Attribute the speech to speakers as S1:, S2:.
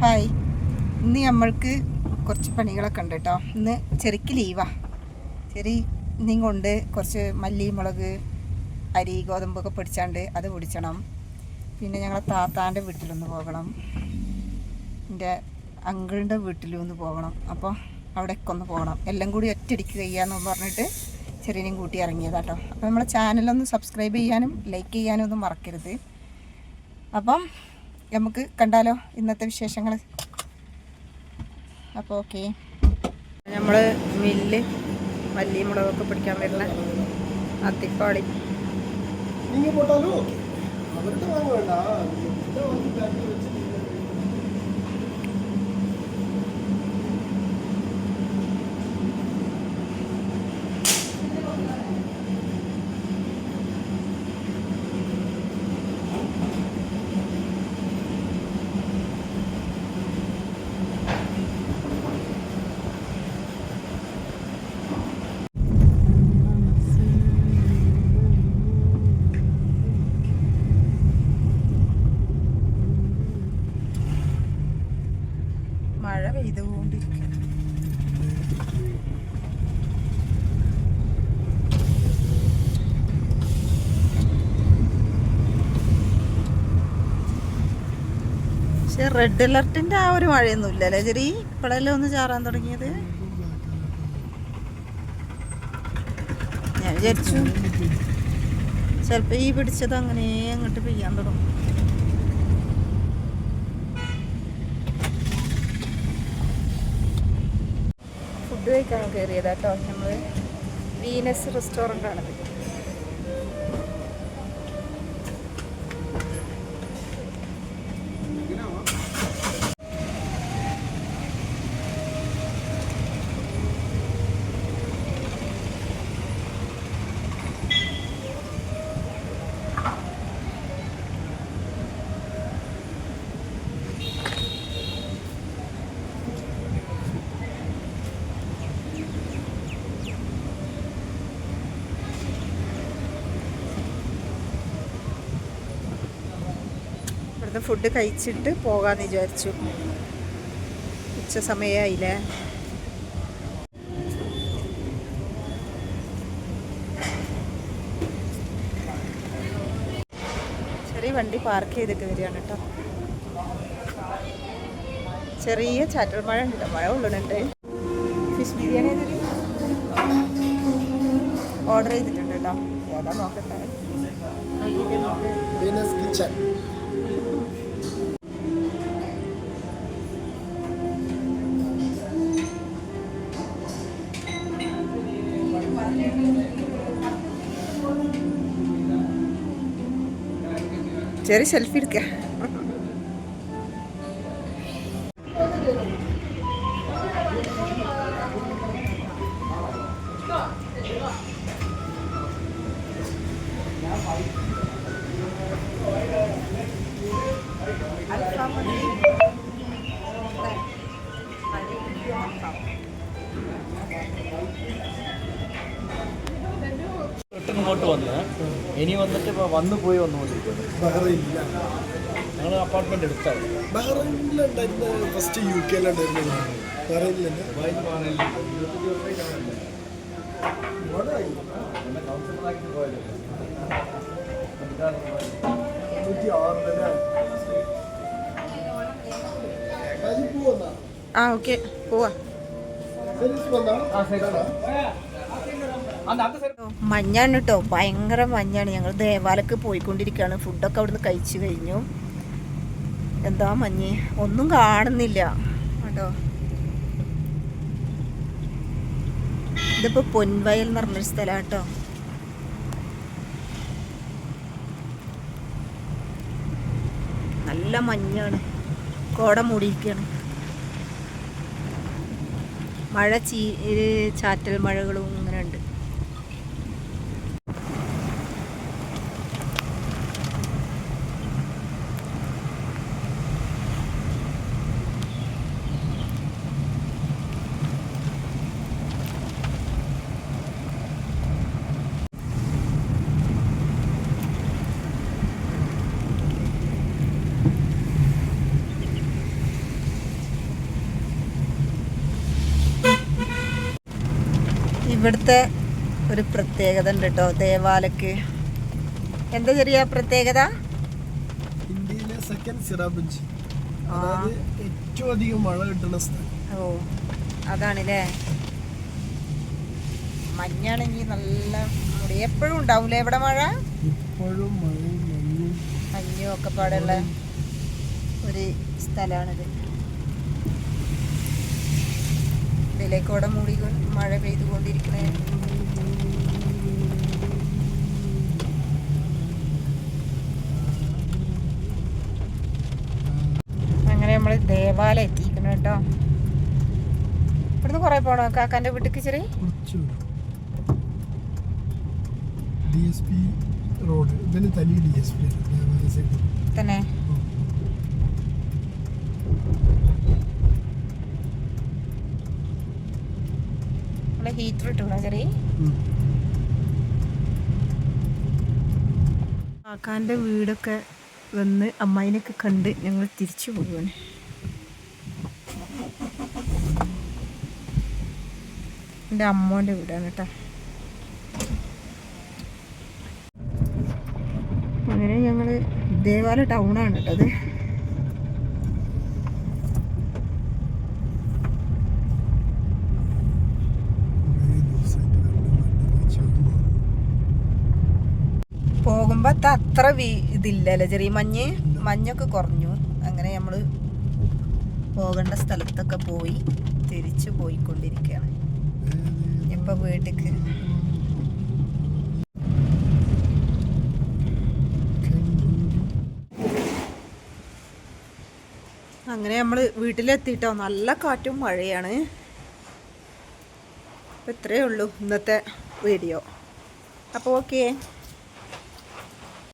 S1: Hi, ഇന്ന് നമ്മൾക്ക് കുറച്ച് പണികളൊക്കെ ഉണ്ട് കേട്ടോ. ഇന്ന് ചെറിക്ക് ലീവാ. ചെറി ഇന്നും കൊണ്ട് കുറച്ച് മല്ലി, മുളക്, അരി, ഗോതമ്പൊക്കെ പൊടിച്ചാണ്ട് അത് പൊടിച്ചണം. പിന്നെ ഞങ്ങളെ താത്താൻ്റെ വീട്ടിലൊന്ന് പോകണം, എൻ്റെ അങ്കിളിൻ്റെ വീട്ടിലൊന്ന് പോകണം. അപ്പോൾ അവിടേക്ക് ഒന്ന് പോകണം. എല്ലാം കൂടി ഒറ്റയടിക്ക് കഴിയാമെന്ന് പറഞ്ഞിട്ട് ചെറിയനെയും കൂട്ടി ഇറങ്ങിയതാട്ടോ. അപ്പോൾ നമ്മളെ ചാനലൊന്ന് സബ്സ്ക്രൈബ് ചെയ്യാനും ലൈക്ക് ചെയ്യാനും ഒന്നും മറക്കരുത്. അപ്പം നമുക്ക് കണ്ടാലോ ഇന്നത്തെ വിശേഷങ്ങൾ. അപ്പോൾ ഓക്കെ, നമ്മൾ മില്ല് മല്ലി മുളകൊക്കെ പിടിക്കാൻ വരുന്ന അത്തിപ്പാടി. മഴ പെയ്തുകൊണ്ടിരിക്കും. പക്ഷെ റെഡ് അലർട്ടിൻ്റെ ആ ഒരു മഴയൊന്നും ഇല്ലല്ലേ ചെറി? ഇപ്പോഴല്ലേ ഒന്ന് ചാറാൻ തുടങ്ങിയത്. ഞാൻ വിചാരിച്ചു ചിലപ്പോൾ ഈ പിടിച്ചത് അങ്ങനെ അങ്ങോട്ട് പെയ്യാൻ തുടങ്ങും. ഫുഡ് കഴിക്കാൻ കയറിയതാട്ടോ. നമ്മൾ വീനസ് റെസ്റ്റോറൻ്റാണത്. ഇവിടുന്ന് ഫുഡ് കഴിച്ചിട്ട് പോകാമെന്ന് വിചാരിച്ചു. ഉച്ച സമയമായില്ലേ. ചെറിയ വണ്ടി പാർക്ക് ചെയ്തിട്ട് വരികയാണ് കേട്ടോ. ചെറിയ ചാറ്റൽ മഴ ഉണ്ട്, മഴ കൊള്ളുന്നുണ്ട്. ഫിഷ് ബിരിയാണി ഓർഡർ ചെയ്തിട്ടുണ്ട് കേട്ടോ. ഏതാ നോക്കട്ടെ. ചെറിയ സെൽഫി എടുക്ക.
S2: ഇങ്ങോട്ട് വന്ന് ഇനി വന്നിട്ട് ഇപ്പോൾ വന്നു പോയി വന്നുകൊണ്ടിരിക്കുന്നത്. ഞങ്ങൾ അപ്പാർട്ട്മെന്റ് എടുത്താണ്.
S3: ബഹ്റൈനിലുണ്ടായിരുന്ന ഫസ്റ്റ് യു കെയിലുണ്ടായിരുന്നു. ബഹ്റൈനിലുണ്ട്.
S1: ആ ഓക്കെ, പോവാ. മഞ്ഞാണ് കേട്ടോ, ഭയങ്കര മഞ്ഞാണ്. ഞങ്ങൾ ദേവാലയ്ക്ക് പോയിക്കൊണ്ടിരിക്കുകയാണ്. ഫുഡൊക്കെ അവിടുന്ന് കഴിച്ചു കഴിഞ്ഞു. എന്താ മഞ്ഞ്, ഒന്നും കാണുന്നില്ല കേട്ടോ. ഇതിപ്പോൾ പൊൻവയൽ എന്ന് പറഞ്ഞൊരു സ്ഥലമാണ് കേട്ടോ. നല്ല മഞ്ഞാണ്, കോട മൂടിയിരിക്കുകയാണ്. മഴ ചാറ്റൽ മഴകളും ഇങ്ങനെ ഉണ്ട്. ഇവിടുത്തെ ഒരു പ്രത്യേകത ഉണ്ട് കേട്ടോ ദേവാലയ്ക്ക്. എന്താ ചെറിയ പ്രത്യേകത?
S3: ഇന്ത്യയിലെ സെക്കൻഡ് ചിറാപുഞ്ചി, അതായത് ഏറ്റവും അധികം മഴ കിട്ടുന്ന സ്ഥലം.
S1: ഓ അതാണല്ലേ. മഞ്ഞാണെങ്കിൽ നല്ല മുടി എപ്പോഴും ഉണ്ടാവൂലേ ഇവിടെ മഴ?
S3: ഇപ്പോഴും മഴയും
S1: മഞ്ഞും ഒക്കെ പാടുള്ള ഒരു സ്ഥലമാണിത്. ഇതിലേക്കൂടെ മൂടി മഴ പെയ്തുകൊണ്ടിരിക്കണേ. അങ്ങനെ നമ്മൾ ദേവാലയം എത്തിക്കണം കേട്ടോ. ഇവിടുന്ന് കുറേ പോണോ കാക്കാൻ്റെ വീട്ടിലേക്ക്? ചെറിയ
S3: DSP റോഡ്, ഇതിന് തനി DSP
S1: തന്നെ. ഹീറ്റർ ഇട്ടുണ്ടോ ചെറിയ? കാക്കാൻ്റെ വീടൊക്കെ വന്ന് അമ്മായിനൊക്കെ കണ്ട് ഞങ്ങൾ തിരിച്ചു പോകുവാണ്. എൻ്റെ അമ്മോൻ്റെ വീടാണ് കേട്ടോ. അങ്ങനെ ഞങ്ങൾ ദേവാല ടൗണാണ് കേട്ടോ അത്. പോകുമ്പോൾ അത്ര ഇതില്ലല്ലോ ചെറിയ മഞ്ഞൊക്കെ കുറഞ്ഞു. അങ്ങനെ നമ്മൾ പോകേണ്ട സ്ഥലത്തൊക്കെ പോയി തിരിച്ചു പോയിക്കൊണ്ടിരിക്കുകയാണ് ഇപ്പം വീട്ടിലേക്ക്. അങ്ങനെ നമ്മൾ വീട്ടിലെത്തിയിട്ടോ. നല്ല കാറ്റും മഴയാണ്. അപ്പം ഇത്രയേ ഉള്ളൂ ഇന്നത്തെ വീഡിയോ. അപ്പോൾ ഓക്കേ.